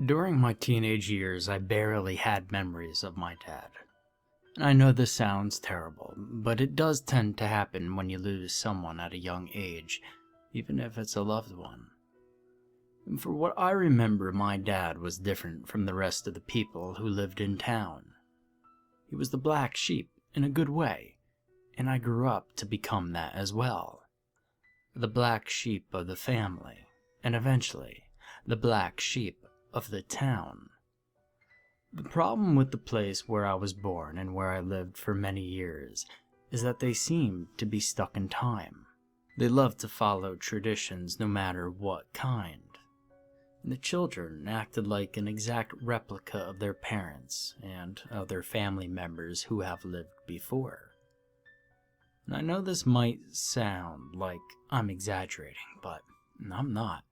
During my teenage years, I barely had memories of my dad. And I know this sounds terrible, but it does tend to happen when you lose someone at a young age, even if it's a loved one. And for what I remember, my dad was different from the rest of the people who lived in town. He was the black sheep in a good way, and I grew up to become that as well. The black sheep of the family, and eventually, the black sheep of the town. The problem with the place where I was born and where I lived for many years is that they seemed to be stuck in time. They loved to follow traditions no matter what kind. And the children acted like an exact replica of their parents and other family members who have lived before. And I know this might sound like I'm exaggerating, but I'm not.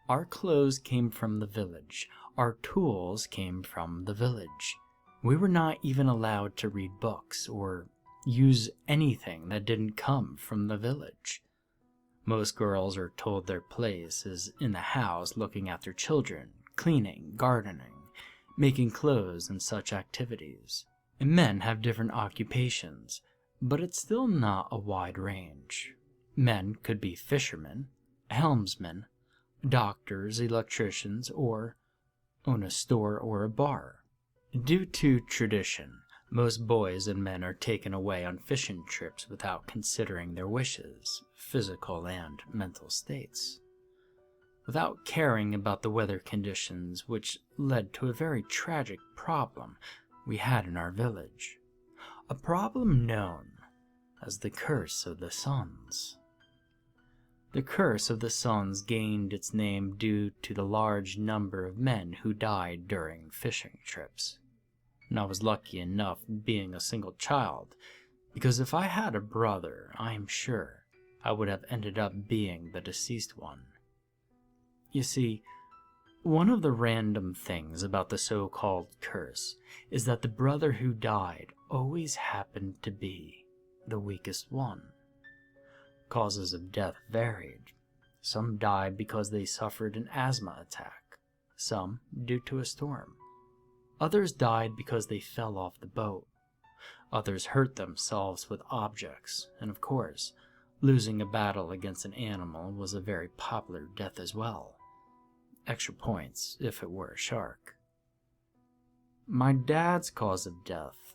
Our clothes came from the village. Our tools came from the village. We were not even allowed to read books or use anything that didn't come from the village. Most girls are told their place is in the house looking after children, cleaning, gardening, making clothes, and such activities. And men have different occupations, but it's still not a wide range. Men could be fishermen, helmsmen, doctors, electricians, or own a store or a bar. Due to tradition, most boys and men are taken away on fishing trips without considering their wishes, physical and mental states, without caring about the weather conditions, which led to a very tragic problem we had in our village. A problem known as the Curse of the Suns. The Curse of the Suns gained its name due to the large number of men who died during fishing trips. And I was lucky enough being a single child, because if I had a brother, I am sure I would have ended up being the deceased one. You see, one of the random things about the so-called curse is that the brother who died always happened to be the weakest one. Causes of death varied. Some died because they suffered an asthma attack, some due to a storm. Others died because they fell off the boat. Others hurt themselves with objects, and of course, losing a battle against an animal was a very popular death as well. Extra points if it were a shark. My dad's cause of death,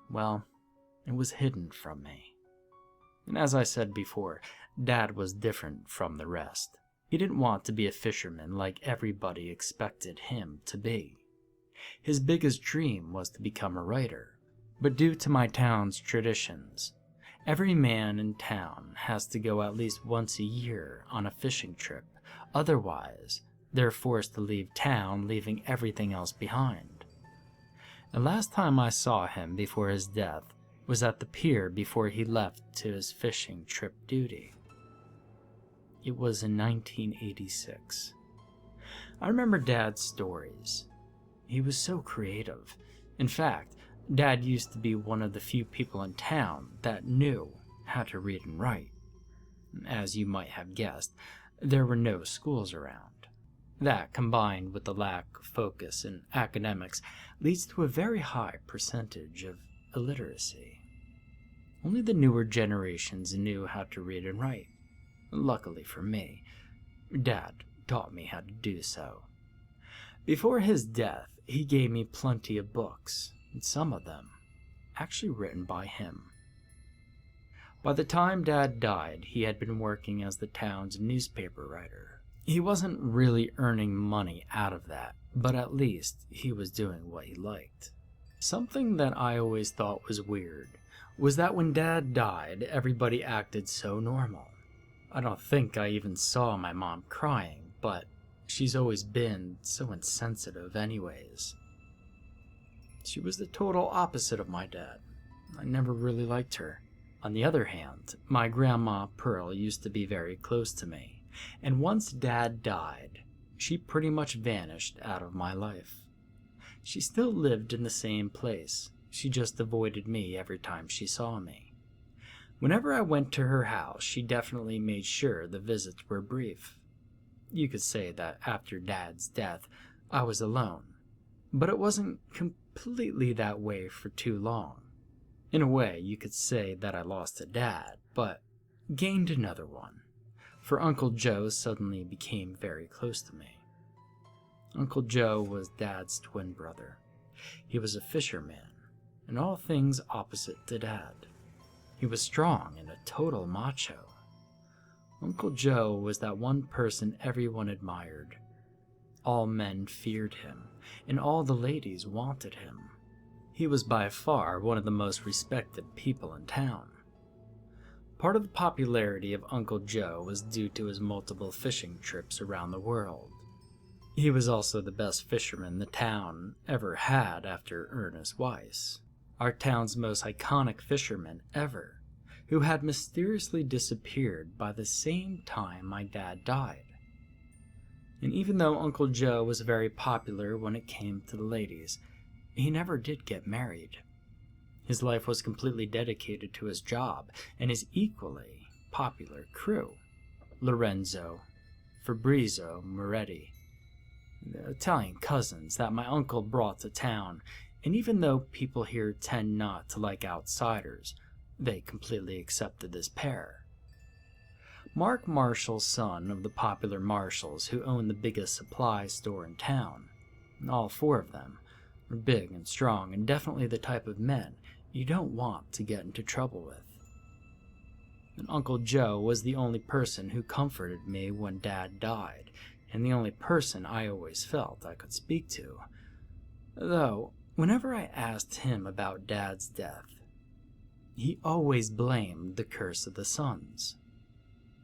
well, it was hidden from me. And as I said before, Dad was different from the rest. He didn't want to be a fisherman like everybody expected him to be. His biggest dream was to become a writer. But due to my town's traditions, every man in town has to go at least once a year on a fishing trip. Otherwise, they're forced to leave town, leaving everything else behind. The last time I saw him before his death was at the pier before he left to his fishing trip duty. It was in 1986. I remember Dad's stories. He was so creative. In fact, Dad used to be one of the few people in town that knew how to read and write. As you might have guessed, there were no schools around. That, combined with the lack of focus in academics, leads to a very high percentage of illiteracy. Only the newer generations knew how to read and write. Luckily for me, Dad taught me how to do so. Before his death, he gave me plenty of books, and some of them actually written by him. By the time Dad died, he had been working as the town's newspaper writer. He wasn't really earning money out of that, but at least he was doing what he liked. Something that I always thought was weird was that when Dad died, everybody acted so normal. I don't think I even saw my mom crying, but she's always been so insensitive anyways. She was the total opposite of my dad. I never really liked her. On the other hand, my grandma Pearl used to be very close to me, and once Dad died, she pretty much vanished out of my life. She still lived in the same place. She just avoided me every time she saw me. Whenever I went to her house, she definitely made sure the visits were brief. You could say that after Dad's death, I was alone, but it wasn't completely that way for too long. In a way, you could say that I lost a dad, but gained another one, for Uncle Joe suddenly became very close to me. Uncle Joe was Dad's twin brother. He was a fisherman, and all things opposite to Dad. He was strong and a total macho. Uncle Joe was that one person everyone admired. All men feared him, and all the ladies wanted him. He was by far one of the most respected people in town. Part of the popularity of Uncle Joe was due to his multiple fishing trips around the world. He was also the best fisherman the town ever had after Ernest Weiss, our town's most iconic fisherman ever, who had mysteriously disappeared by the same time my dad died. And even though Uncle Joe was very popular when it came to the ladies, he never did get married. His life was completely dedicated to his job and his equally popular crew, Lorenzo, Fabrizio, Moretti, the Italian cousins that my uncle brought to town. And even though people here tend not to like outsiders, they completely accepted this pair. Mark Marshall's son of the popular Marshalls who owned the biggest supply store in town. All four of them were big and strong and definitely the type of men you don't want to get into trouble with. And Uncle Joe was the only person who comforted me when Dad died, and the only person I always felt I could speak to. Though, whenever I asked him about Dad's death, he always blamed the curse of the sons.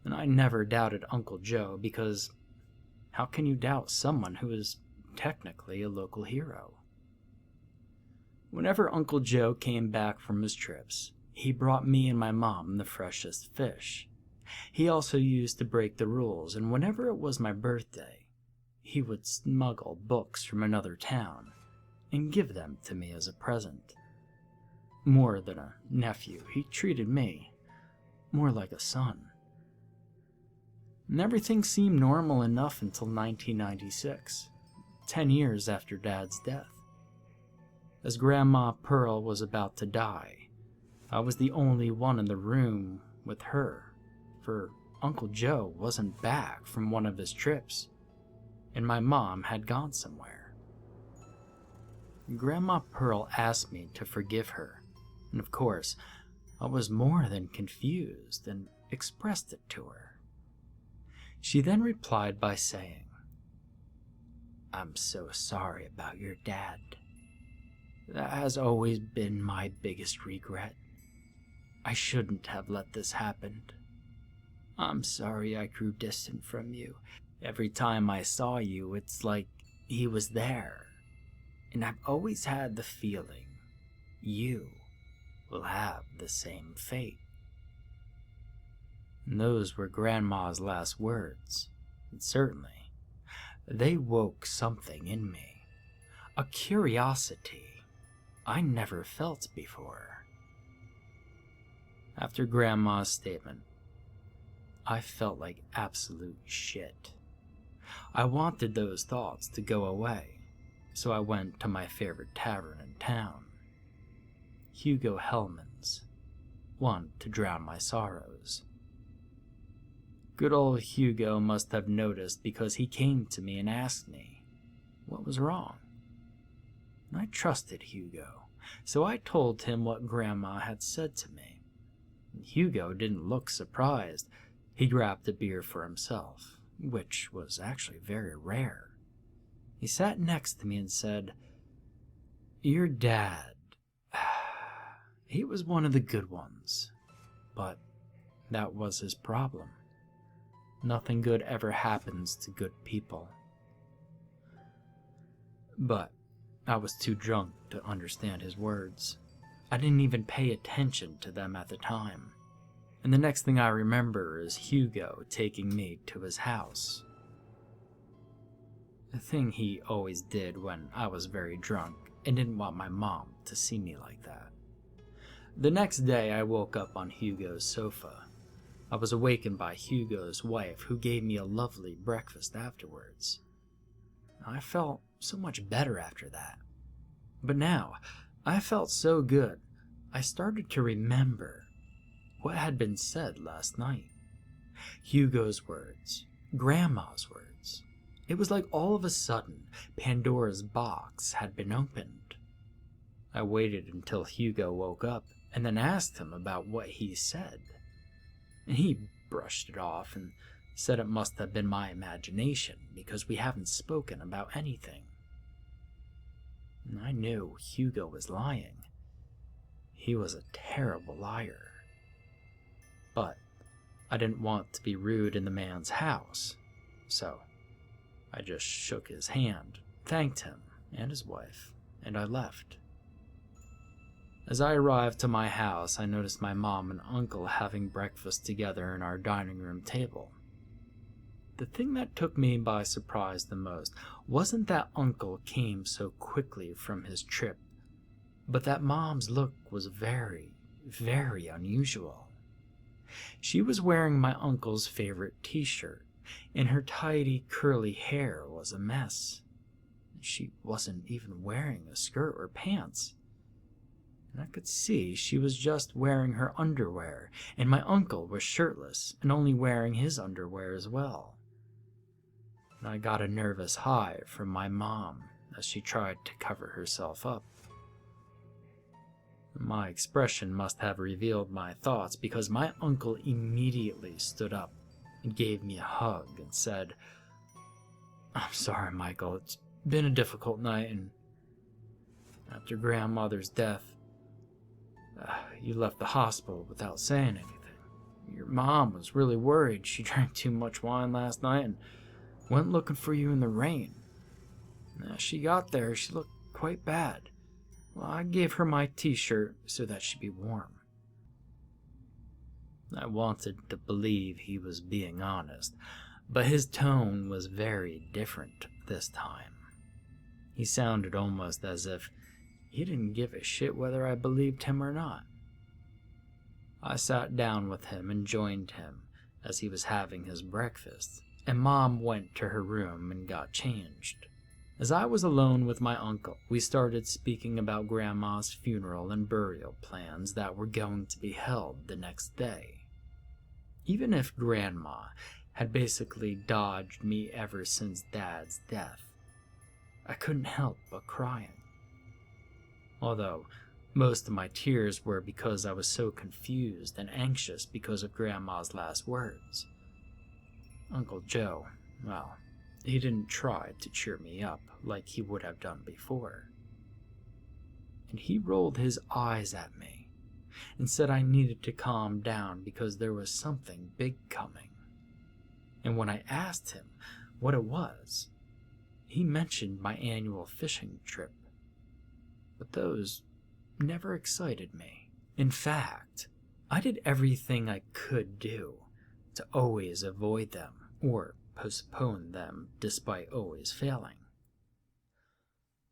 And I never doubted Uncle Joe because how can you doubt someone who is technically a local hero? Whenever Uncle Joe came back from his trips, he brought me and my mom the freshest fish. He also used to break the rules, and whenever it was my birthday, he would smuggle books from another town and give them to me as a present. More than a nephew, he treated me more like a son. And everything seemed normal enough until 1996, 10 years after Dad's death. As Grandma Pearl was about to die, I was the only one in the room with her, for Uncle Joe wasn't back from one of his trips, and my mom had gone somewhere. Grandma Pearl asked me to forgive her, and of course, I was more than confused and expressed it to her. She then replied by saying, "I'm so sorry about your dad. That has always been my biggest regret. I shouldn't have let this happen. I'm sorry I grew distant from you. Every time I saw you, it's like he was there. And I've always had the feeling you will have the same fate." And those were Grandma's last words, and certainly, they woke something in me, a curiosity I never felt before. After Grandma's statement, I felt like absolute shit. I wanted those thoughts to go away, so I went to my favorite tavern in town, Hugo Hellman's, one to drown my sorrows. Good old Hugo must have noticed because he came to me and asked me what was wrong. I trusted Hugo, so I told him what Grandma had said to me. Hugo didn't look surprised. He grabbed a beer for himself, which was actually very rare. He sat next to me and said, "Your dad, he was one of the good ones, but that was his problem. Nothing good ever happens to good people." But I was too drunk to understand his words. I didn't even pay attention to them at the time. And the next thing I remember is Hugo taking me to his house. A thing he always did when I was very drunk and didn't want my mom to see me like that. The next day I woke up on Hugo's sofa. I was awakened by Hugo's wife, who gave me a lovely breakfast afterwards. I felt so much better after that. But now, I felt so good, I started to remember what had been said last night. Hugo's words, Grandma's words. It was like all of a sudden, Pandora's box had been opened. I waited until Hugo woke up and then asked him about what he said. And he brushed it off and said it must have been my imagination because we haven't spoken about anything. And I knew Hugo was lying. He was a terrible liar. But I didn't want to be rude in the man's house, so I just shook his hand, thanked him and his wife, and I left. As I arrived to my house, I noticed my mom and uncle having breakfast together in our dining room table. The thing that took me by surprise the most wasn't that Uncle came so quickly from his trip, but that Mom's look was very, very unusual. She was wearing my uncle's favorite t-shirt, and her tidy, curly hair was a mess. She wasn't even wearing a skirt or pants. And I could see she was just wearing her underwear, and my uncle was shirtless and only wearing his underwear as well. And I got a nervous high from my mom as she tried to cover herself up. My expression must have revealed my thoughts because my uncle immediately stood up and gave me a hug and said, "I'm sorry, Michael, it's been a difficult night, and after grandmother's death, you left the hospital without saying anything. Your mom was really worried. She drank too much wine last night and went looking for you in the rain. As she got there, she looked quite bad. Well, I gave her my t-shirt so that she'd be warm." I wanted to believe he was being honest, but his tone was very different this time. He sounded almost as if he didn't give a shit whether I believed him or not. I sat down with him and joined him as he was having his breakfast, and Mom went to her room and got changed. As I was alone with my uncle, we started speaking about Grandma's funeral and burial plans that were going to be held the next day. Even if Grandma had basically dodged me ever since Dad's death, I couldn't help but crying. Although most of my tears were because I was so confused and anxious because of Grandma's last words. Uncle Joe, well, he didn't try to cheer me up like he would have done before. And he rolled his eyes at me and said I needed to calm down because there was something big coming. And when I asked him what it was, he mentioned my annual fishing trip. But those never excited me. In fact, I did everything I could do to always avoid them or postpone them despite always failing.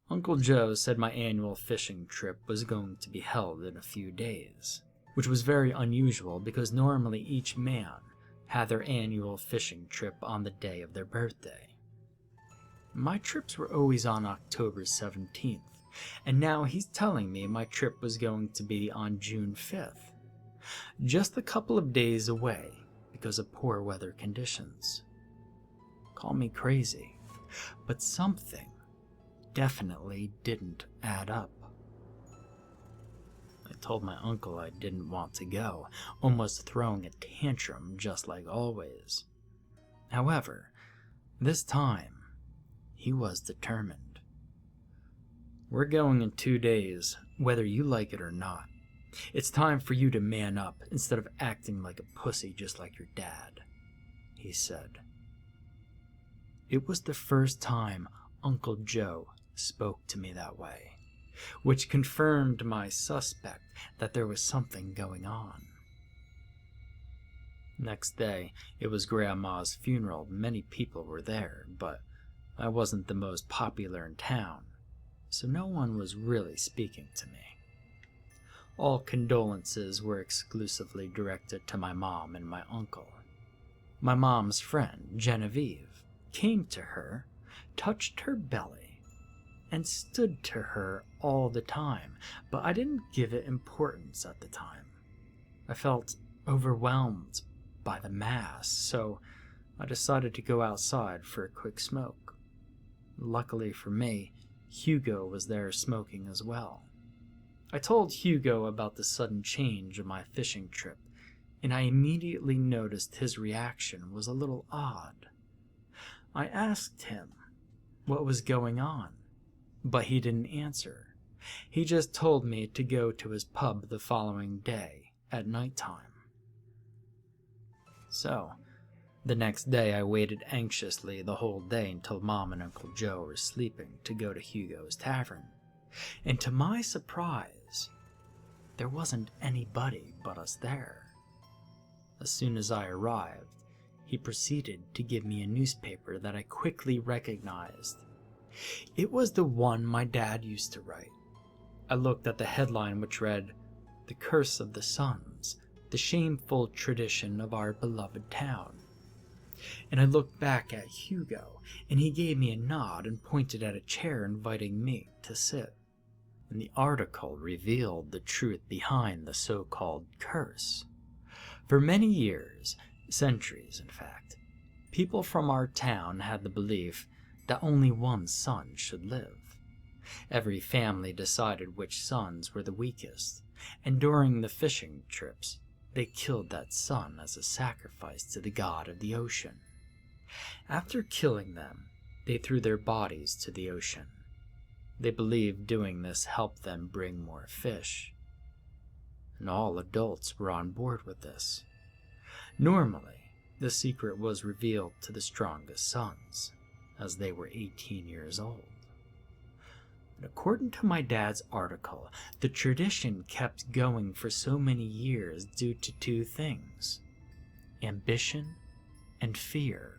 Uncle Joe said my annual fishing trip was going to be held in a few days, which was very unusual because normally each man had their annual fishing trip on the day of their birthday. My trips were always on October 17th, and now he's telling me my trip was going to be on June 5th, just a couple of days away because of poor weather conditions. Call me crazy, but something definitely didn't add up. I told my uncle I didn't want to go, almost throwing a tantrum just like always. However, this time, he was determined. "We're going in 2 days, whether you like it or not. It's time for you to man up instead of acting like a pussy just like your dad," he said. It was the first time Uncle Joe spoke to me that way, which confirmed my suspect that there was something going on. Next day, it was Grandma's funeral. Many people were there, but I wasn't the most popular in town, so no one was really speaking to me. All condolences were exclusively directed to my mom and my uncle. My mom's friend, Genevieve, came to her, touched her belly, and stood to her all the time, but I didn't give it importance at the time. I felt overwhelmed by the mass, so I decided to go outside for a quick smoke. Luckily for me, Hugo was there smoking as well. I told Hugo about the sudden change of my fishing trip, and I immediately noticed his reaction was a little odd. I asked him what was going on, but he didn't answer. He just told me to go to his pub the following day at nighttime. So, the next day I waited anxiously the whole day until Mom and Uncle Joe were sleeping to go to Hugo's tavern. And to my surprise, there wasn't anybody but us there. As soon as I arrived, he proceeded to give me a newspaper that I quickly recognized. It was the one my dad used to write. I looked at the headline, which read, "The Curse of the Sons, the Shameful Tradition of Our Beloved Town." And I looked back at Hugo, and he gave me a nod and pointed at a chair inviting me to sit. And the article revealed the truth behind the so-called curse. For many years, centuries in fact, people from our town had the belief that only one son should live. Every family decided which sons were the weakest, and during the fishing trips, they killed that son as a sacrifice to the god of the ocean. After killing them, they threw their bodies to the ocean. They believed doing this helped them bring more fish. And all adults were on board with this. Normally, the secret was revealed to the strongest sons, as they were 18 years old. But according to my dad's article, the tradition kept going for so many years due to two things: ambition and fear.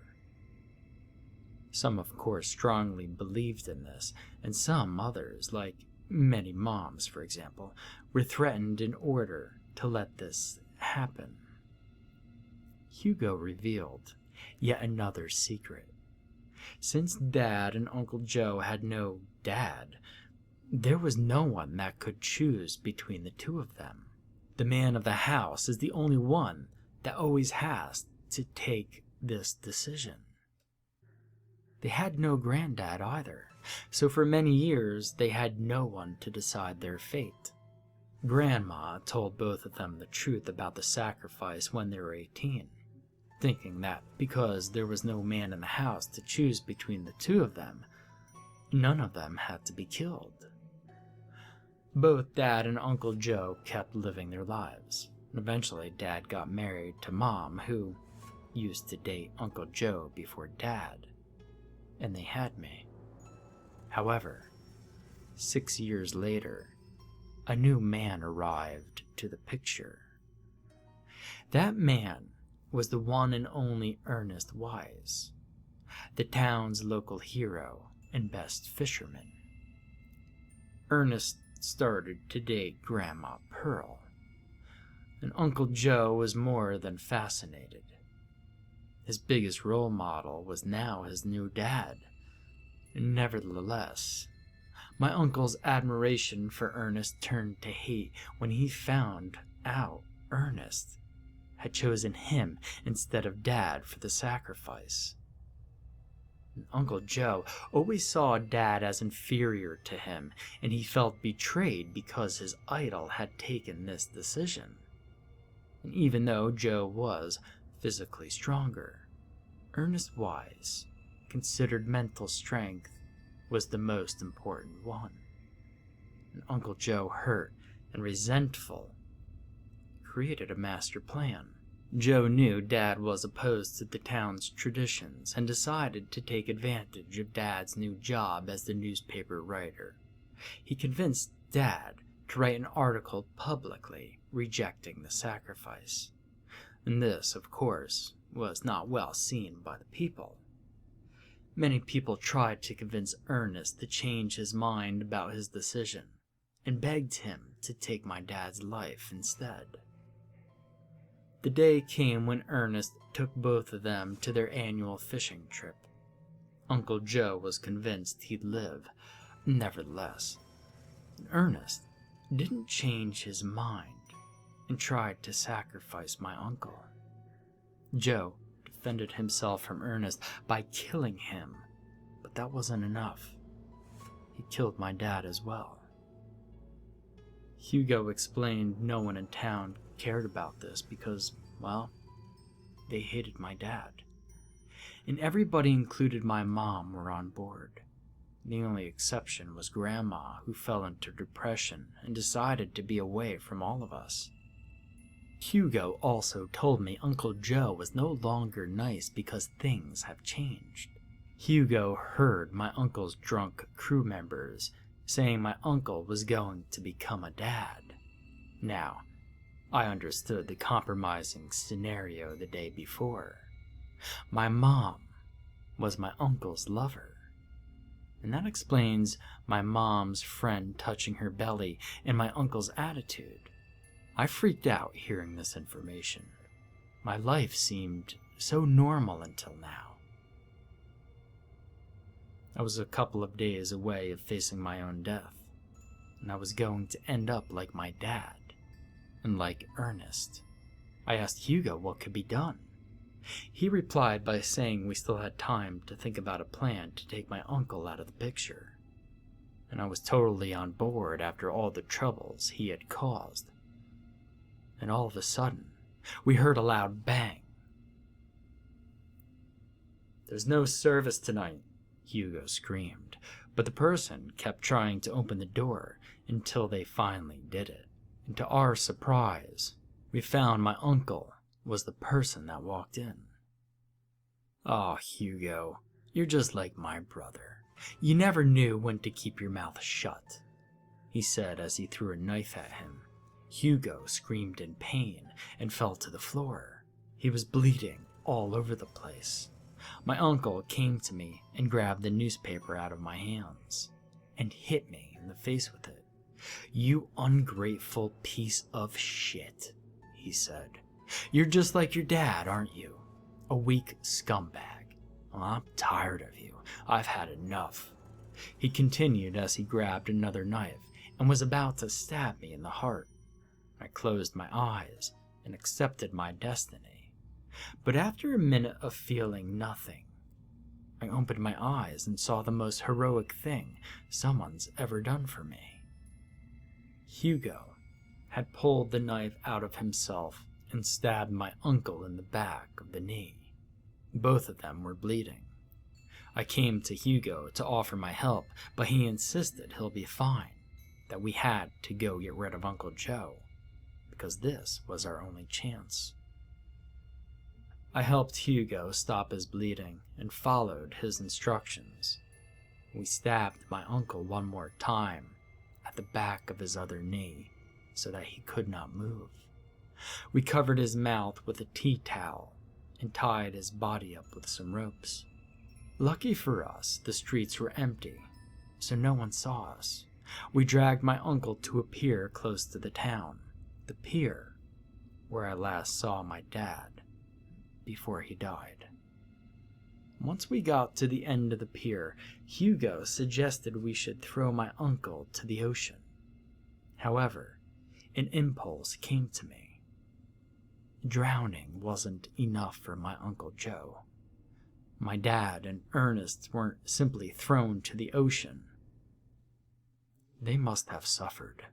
Some, of course, strongly believed in this, and some others, like many moms, for example, were threatened in order to let this happen. Hugo revealed yet another secret. Since Dad and Uncle Joe had no dad, there was no one that could choose between the two of them. The man of the house is the only one that always has to take this decision. They had no granddad either, so for many years they had no one to decide their fate. Grandma told both of them the truth about the sacrifice when they were 18, thinking that because there was no man in the house to choose between the two of them, none of them had to be killed. Both Dad and Uncle Joe kept living their lives. Eventually, Dad got married to Mom, who used to date Uncle Joe before Dad, and they had me. However, 6 years later, a new man arrived to the picture. That man was the one and only Ernest Wise, the town's local hero and best fisherman. Ernest started to date Grandma Pearl, and Uncle Joe was more than fascinated. His biggest role model was now his new dad. Nevertheless, my uncle's admiration for Ernest turned to hate when he found out Ernest had chosen him instead of Dad for the sacrifice. And Uncle Joe always saw Dad as inferior to him, and he felt betrayed because his idol had taken this decision. And even though Joe was physically stronger, Ernest Wise considered mental strength was the most important one. And Uncle Joe, hurt and resentful, created a master plan. Joe knew Dad was opposed to the town's traditions and decided to take advantage of Dad's new job as the newspaper writer. He convinced Dad to write an article publicly rejecting the sacrifice. And this, of course, was not well seen by the people. Many people tried to convince Ernest to change his mind about his decision, and begged him to take my dad's life instead. The day came when Ernest took both of them to their annual fishing trip. Uncle Joe was convinced he'd live, Nevertheless, Ernest didn't change his mind and tried to sacrifice my uncle. Joe defended himself from Ernest by killing him, but that wasn't enough. He killed my dad as well. Hugo explained no one in town cared about this because, well, they hated my dad. And everybody, included my mom, were on board. The only exception was Grandma, who fell into depression and decided to be away from all of us. Hugo also told me Uncle Joe was no longer nice because things have changed. Hugo heard my uncle's drunk crew members saying my uncle was going to become a dad. Now, I understood the compromising scenario the day before. My mom was my uncle's lover. And that explains my mom's friend touching her belly and my uncle's attitude. I freaked out hearing this information. My life seemed so normal until now. I was a couple of days away of facing my own death, and I was going to end up like my dad, and like Ernest. I asked Hugo what could be done. He replied by saying we still had time to think about a plan to take my uncle out of the picture, and I was totally on board after all the troubles he had caused. And all of a sudden, we heard a loud bang. "There's no service tonight," Hugo screamed, but the person kept trying to open the door until they finally did it. And to our surprise, we found my uncle was the person that walked in. "Oh, Hugo, you're just like my brother. You never knew when to keep your mouth shut," he said as he threw a knife at him. Hugo screamed in pain and fell to the floor. He was bleeding all over the place. My uncle came to me and grabbed the newspaper out of my hands and hit me in the face with it. "You ungrateful piece of shit," he said. "You're just like your dad, aren't you? A weak scumbag. Well, I'm tired of you. I've had enough." He continued as he grabbed another knife and was about to stab me in the heart. I closed my eyes and accepted my destiny. But after a minute of feeling nothing, I opened my eyes and saw the most heroic thing someone's ever done for me. Hugo had pulled the knife out of himself and stabbed my uncle in the back of the knee. Both of them were bleeding. I came to Hugo to offer my help, but he insisted he'll be fine, that we had to go get rid of Uncle Joe, because this was our only chance. I helped Hugo stop his bleeding and followed his instructions. We stabbed my uncle one more time at the back of his other knee so that he could not move. We covered his mouth with a tea towel and tied his body up with some ropes. Lucky for us, the streets were empty, so no one saw us. We dragged my uncle to a pier close to the town, the pier where I last saw my dad before he died. Once we got to the end of the pier, Hugo suggested we should throw my uncle to the ocean. However, an impulse came to me. Drowning wasn't enough for my Uncle Joe. My dad and Ernest weren't simply thrown to the ocean. They must have suffered.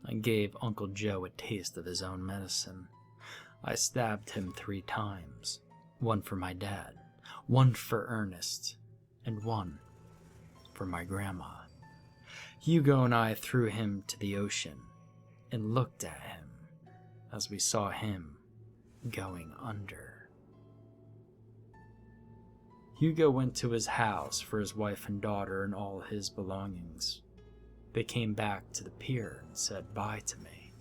I gave Uncle Joe a taste of his own medicine. I stabbed him 3 times, one for my dad, one for Ernest, and one for my grandma. Hugo and I threw him to the ocean and looked at him as we saw him going under. Hugo went to his house for his wife and daughter and all his belongings. They came back to the pier and said bye to me.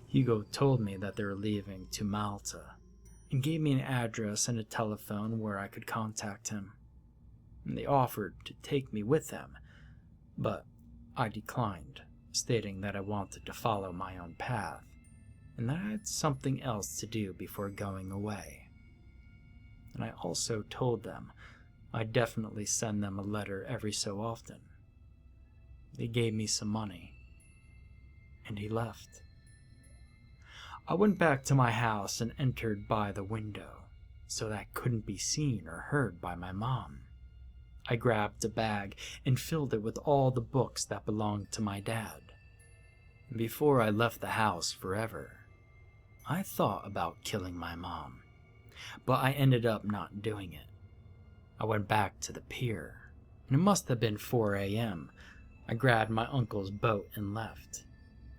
Hugo told me that they were leaving to Malta and gave me an address and a telephone where I could contact him. And they offered to take me with them, but I declined, stating that I wanted to follow my own path and that I had something else to do before going away. And I also told them I definitely send them a letter every so often. They gave me some money, and he left. I went back to my house and entered by the window, so that I couldn't be seen or heard by my mom. I grabbed a bag and filled it with all the books that belonged to my dad. Before I left the house forever, I thought about killing my mom, but I ended up not doing it. I went back to the pier, and it must have been 4 a.m. I grabbed my uncle's boat and left.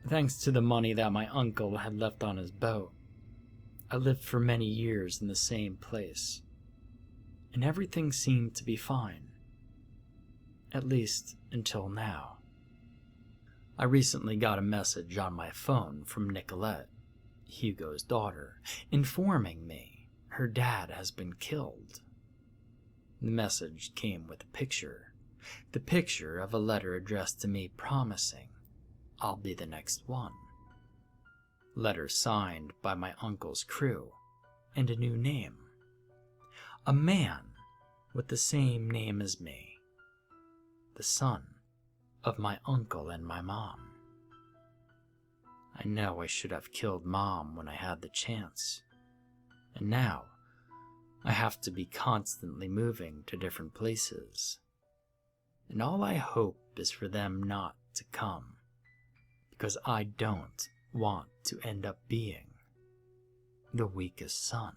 Thanks to the money that my uncle had left on his boat, I lived for many years in the same place, and everything seemed to be fine. At least until now. I recently got a message on my phone from Nicolette, Hugo's daughter, informing me her dad has been killed. The message came with a picture. The picture of a letter addressed to me promising I'll be the next one. Letter signed by my uncle's crew and a new name. A man with the same name as me. The son of my uncle and my mom. I know I should have killed Mom when I had the chance, and now I have to be constantly moving to different places, and all I hope is for them not to come, because I don't want to end up being the weakest son.